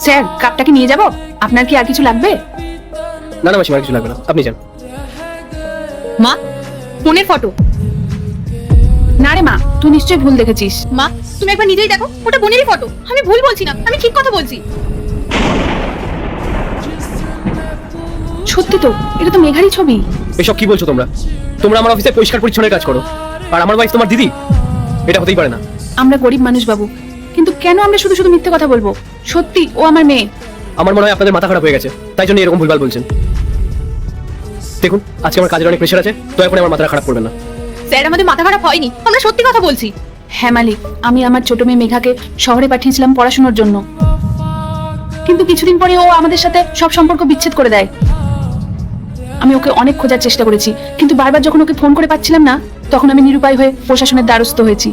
Sir, কাপটা কি নিয়ে যাব? আপনার কি আর কিছু লাগবে? না না মাসিমা, কিছু লাগবে না, আপনি যান। মা, ফোনের ফটো। না রে মা, তুই নিশ্চয়ই ভুল দেখেছিস। মা, তুমি একবার নিজেই দেখো, ওটা বোনেরই ফটো। আমি ভুল বলছি না, আমি ঠিক কথা বলছি। সত্যি তো, এটা তো মেঘারই ছবি। এসব কি বলছো তোমরা? তোমরা আমার অফিসে পরিষ্কার পরিচ্ছন্নের কাজ করো, আর আমার ওয়াইফ তোমার দিদি? এটা হতেই পারে না। আমরা গরিব মানুষ বাবু, কিন্তু কেন আমরা শুধু শুধু মিথ্যে কথা বলবো? সত্যি ও আমার মেয়ে। আমার মনে হয় আপনাদের মাথা খারাপ হয়ে গেছে, তাই জন্য এরকম ভুলভাল বলছেন। দেখুন, আজকে আমার কাজের অনেক প্রেশার আছে, তো এখন আমার মাথা খারাপ করবেন না। স্যার, আমাদের মাথা খারাপ হয়নি, আমরা সত্যি কথা বলছি। হ্যাঁ মালিক, আমি আমার ছোট মেয়ে মেঘাকে শহরে পাঠিয়েছিলাম পড়াশোনার জন্য, কিন্তু কিছুদিন পরে ও আমাদের সাথে সব সম্পর্ক বিচ্ছেদ করে দেয়। আমি ওকে অনেক খোঁজার চেষ্টা করেছি, কিন্তু বারবার যখন ওকে ফোন করে পাচ্ছিলাম না, তখন আমি নিরুপায় হয়ে প্রশাসনের দ্বারস্থ হয়েছি।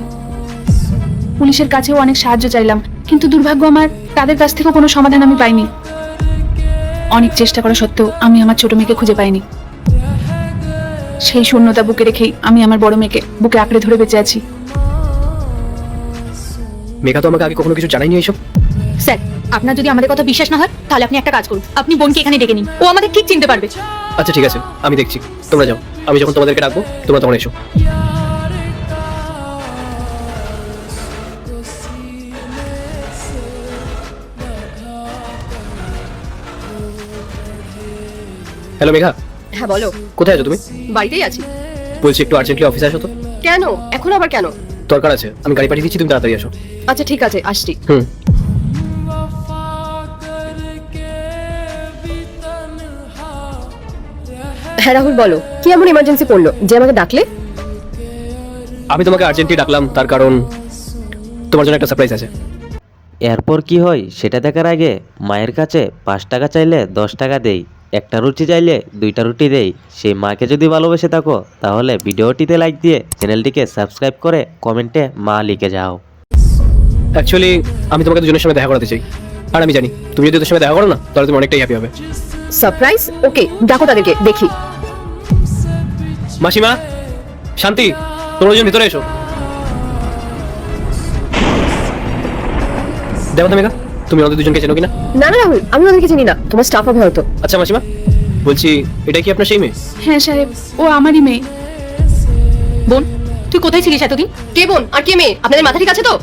পুলিশের কাছেও অনেক সাহায্য চাইলাম, কিন্তু দুর্ভাগ্য আমার, তাদের কাছ থেকেও কোনো সমাধান আমি পাইনি। অনেক চেষ্টা করা সত্ত্বেও আমি আমার ছোট মেয়েকে খুঁজে পাইনি। সেই শূন্যতা বুকে রেখেই আমি আমার বড় মেয়েকে বুকে আঁকড়ে ধরে বেঁচে আছি। মেঘা তো আমাকে আগে কখনো কিছু জানায়নি এইসব। স্যার, আপনার যদি আমাদের কথা বিশ্বাস না হয়, তাহলে আপনি একটা কাজ করুন, আপনি বোনকে এখানে ডেকে নিন, ও আমাদের ঠিক চিনতে পারবে। আচ্ছা ঠিক আছে, আমি দেখছি, তোমরা যাও। আমি যখন তোমাদেরকে ডাকবো তোমরা তখন এসো। হ্যালো মেঘা। হ্যাঁ বলো। কোথায় আছো তুমি? বাড়িতেই আছি। বলছি একটু আর্জেন্টলি অফিসে আসো তো। কেন এখন আবার কেন? দরকার আছে, আমি গাড়ি পাঠিয়ে দিচ্ছি, তুমি তাড়াতাড়ি আসো। আচ্ছা ঠিক আছে, আসছি। হুম। হ্যাঁ রাহুল বলো, কি এমন ইমার্জেন্সি পড়লো যে আমাকে ডাকলে? আমি তোমাকে আর্জেন্টলি ডাকলাম তার কারণ তোমার জন্য একটা সারপ্রাইজ আছে। এরপর কি হয় সেটা দেখার আগে মায়ের কাছে 5 টাকা চাইলে 10 টাকা দেই, একটা রুটি চাইলে 2টা রুটি দেই। সেই মাকে যদি ভালোবেসে থাকো তাহলে ভিডিওটিতে লাইক দিয়ে চ্যানেলটিকে সাবস্ক্রাইব করে কমেন্টে মা লিখে যাও। অ্যাকচুয়ালি আমি তোমাকে দুজনের সঙ্গে দেখা করাতে চাই, আর আমি জানি তুমি যদি ওদের সঙ্গে দেখা করো না তাহলে তুমি অনেকটাই হ্যাপি হবে। সারপ্রাইজ? ওকে, ডাকো তাদেরকে, দেখি। মাসিমা, শান্তি, তোমরা দুজন ভিতরে এসো। দেখো তো মেঘা, তুমি ওদের দুজনকে চেনো কিনা? না না রাহুল, আমি ওদেরকে চিনি না, তোমার স্টাফ হবে হয়তো। আচ্ছা মাসিমা, বলছি এটা কি আপনার সেই মেয়ে? হ্যাঁ সাহেব, ও আমারই মেয়ে। বোন, তুই কোথায় ছিলিস এতদিন? কে বোন আর কে মেয়ে? আপনাদের মাথা ঠিক আছে তো?